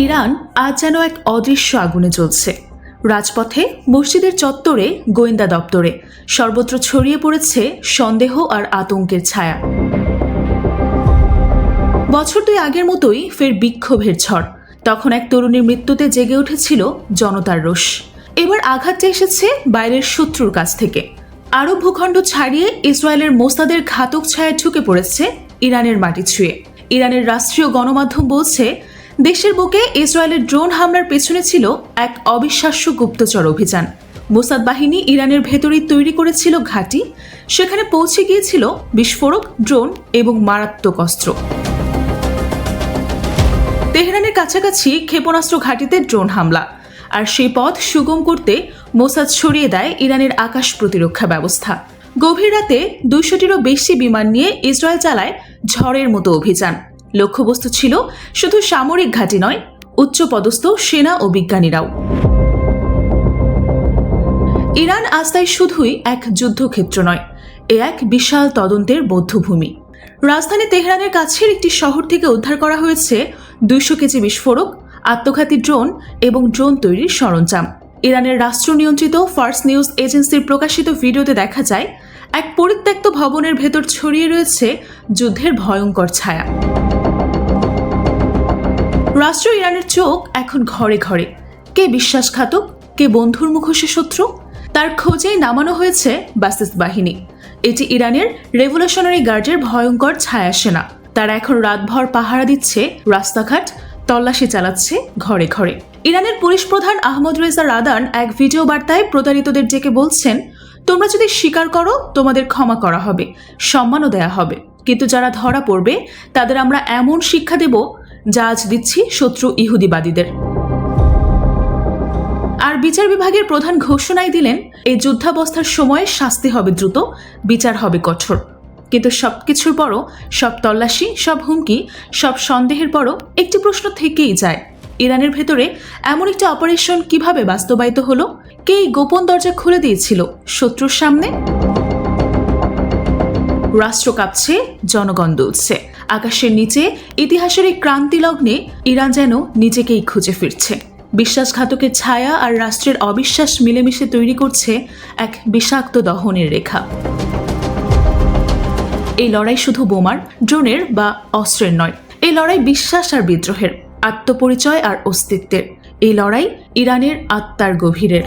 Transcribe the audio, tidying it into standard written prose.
Iran আজ যেন এক অদৃশ্য আগুনে জ্বলছে। রাজপথে, মসজিদের চত্বরে, গোয়েন্দা দপ্তরে সর্বত্র ছড়িয়ে পড়েছে সন্দেহ আর আতঙ্কের ছায়া। বছর দুই আগের মতোই ফের বিক্ষোভের ঝড়। তখন এক তরুণীর মৃত্যুতে জেগে উঠেছিল জনতার রোষ। এবার আঘাতটা এসেছে বাইরের শত্রুর কাছ থেকে। আরব ভূখণ্ড ছাড়িয়ে ইসরায়েলের মোসাদের ঘাতক ছায়া ঢুকে পড়েছে ইরানের মাটি ছুঁয়ে। ইরানের রাষ্ট্রীয় গণমাধ্যম বলছে, দেশের বুকে ইসরায়েলের ড্রোন হামলার পেছনে ছিল এক অবিশ্বাস্য গুপ্তচর অভিযান। মোসাদ বাহিনী ইরানের ভেতরেই তৈরি করেছিল ঘাঁটি। সেখানে পৌঁছে গিয়েছিল বিস্ফোরক, ড্রোন এবং মারাত্মক অস্ত্র। তেহরানের কাছাকাছি ক্ষেপণাস্ত্র ঘাঁটিতে ড্রোন হামলা, আর সেই পথ সুগম করতে মোসাদ ছড়িয়ে দেয় ইরানের আকাশ প্রতিরক্ষা ব্যবস্থা। গভীর রাতে 200টিরও বেশি বিমান নিয়ে ইসরায়েল চালায় ঝড়ের মতো অভিযান। লক্ষ্যবস্তু ছিল শুধু সামরিক ঘাঁটি নয়, উচ্চপদস্থ সেনা ও বিজ্ঞানীরাও। ইরান আজ তাই শুধুই এক যুদ্ধক্ষেত্র নয়, এ এক বিশাল তদন্তের বধ্যভূমি। রাজধানী তেহরানের কাছের একটি শহর থেকে উদ্ধার করা হয়েছে 200 কেজি বিস্ফোরক, আত্মঘাতী ড্রোন এবং ড্রোন তৈরির সরঞ্জাম। ইরানের রাষ্ট্র নিয়ন্ত্রিত ফার্স নিউজ এজেন্সির প্রকাশিত ভিডিওতে দেখা যায়, এক পরিত্যক্ত ভবনের ভেতর ছড়িয়ে রয়েছে যুদ্ধের ভয়ঙ্কর ছায়া। রাষ্ট্র ইরানের চোখ এখন ঘরে ঘরে। কে বিশ্বাসঘাতক, কে বন্ধুর মুখোশে শত্রু, তার খোঁজেই নামানো হয়েছে বাসিস বাহিনী। এটি ইরানের রেভলিউশনারি গার্ডের ভয়ঙ্কর ছায়া সেনা। তারা এখন রাতভর পাহারা দিচ্ছে, রাস্তাঘাট তল্লাশি চালাচ্ছে ঘরে ঘরে। ইরানের পুলিশ প্রধান আহমদ রেজা রাদান এক ভিডিও বার্তায় প্রতারিতদের ডেকে বলছেন, তোমরা যদি স্বীকার করো, তোমাদের ক্ষমা করা হবে, সম্মানও দেয়া হবে, কিন্তু যারা ধরা পড়বে তাদের আমরা এমন শিক্ষা দেব যা আজ দিচ্ছি শত্রু ইহুদিবাদীদের। আর বিচার বিভাগের প্রধান ঘোষণাই দিলেন, এই যুদ্ধাবস্থার সময়ে শাস্তি হবে দ্রুত, বিচার হবে কঠোর। কিন্তু সবকিছুর পরও, সব তল্লাশি, সব হুমকি, সব সন্দেহের পরও একটি প্রশ্ন থেকেই যায়, ইরানের ভেতরে এমন একটি অপারেশন কিভাবে বাস্তবায়িত হলো? কে এই গোপন দরজা খুলে দিয়েছিল শত্রুর সামনে? রাষ্ট্র কাঁপছে, জনগণ দুলছে। আকাশের নিচে ইতিহাসের এই ক্রান্তি লগ্নে ইরান যেন নিজেকেই খুঁজে ফিরছে। বিশ্বাসঘাতকের ছায়া আর রাষ্ট্রের অবিশ্বাস মিলেমিশে তৈরি করছে এক বিষাক্ত দহনের রেখা। এই লড়াই শুধু বোমার, ড্রোনের বা অস্ত্রের নয়। এই লড়াই বিশ্বাস আর বিদ্রোহের, আত্মপরিচয় আর অস্তিত্বের। এই লড়াই ইরানের আত্মার গভীরের।